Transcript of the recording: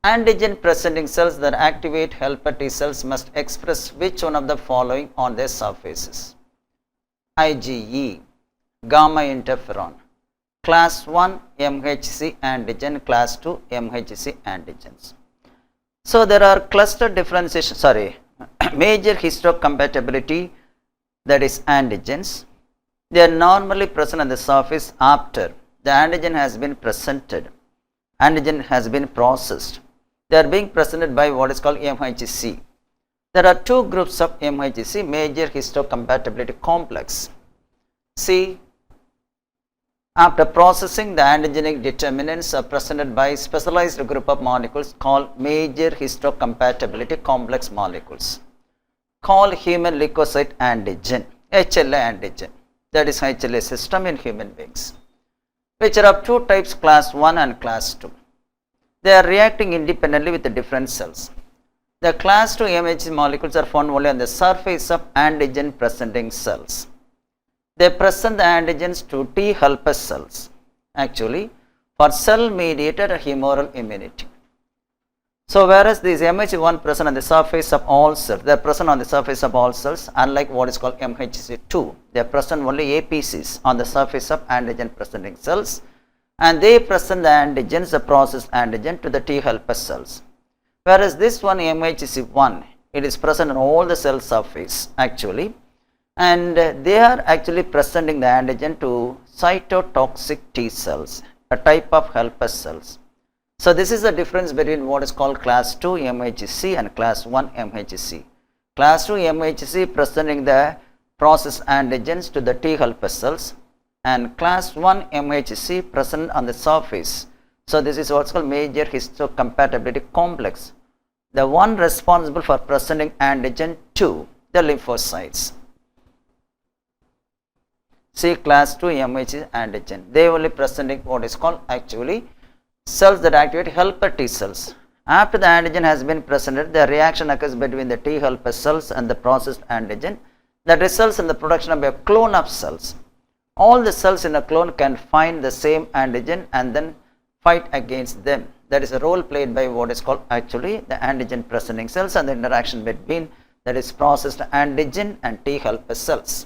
Antigen presenting cells that activate helper T cells must express which one of the following on their surfaces? IgE, gamma interferon, class 1 MHC antigen, class 2 MHC antigens. So there are cluster differentiation, major histocompatibility, that is antigens. They are normally present on the surface after the antigen has been presented, antigen has been processed. They are being presented by what is called MHC. There are two groups of MHC, major histocompatibility complex. See, after processing, the antigenic determinants are presented by specialized group of molecules called major histocompatibility complex molecules, called human leukocyte antigen, HLA antigen, that is HLA system in human beings, which are of two types, class 1 and class 2. They are reacting independently with the different cells. The class 2 MHC molecules are found only on the surface of antigen presenting cells. They present the antigens to T helper cells, actually for cell mediated humoral immunity. So whereas these MHC1 present on the surface of all cells, they are present on the surface of all cells, unlike what is called MHC2, they are present only APCs on the surface of antigen presenting cells, and they present the antigens, the processed antigen, to the T helper cells. Whereas this one MHC1, it is present on all the cell surface actually, and they are actually presenting the antigen to cytotoxic T cells, a type of helper cells. So this is the difference between what is called class 2 MHC and class 1 MHC. Class 2 MHC presenting the processed antigens to the T helper cells, and class 1 MHC present on the surface. So this is what's called major histocompatibility complex, the one responsible for presenting antigen to the lymphocytes. See, class 2 MHC antigen, they only presenting what is called actually cells that activate helper T cells. After the antigen has been presented, the reaction occurs between the T helper cells and the processed antigen that results in the production of a clone of cells. All the cells in a clone can find the same antigen and then fight against them. That is a role played by what is called actually the antigen presenting cells and the interaction between, that is, processed antigen and T helper cells.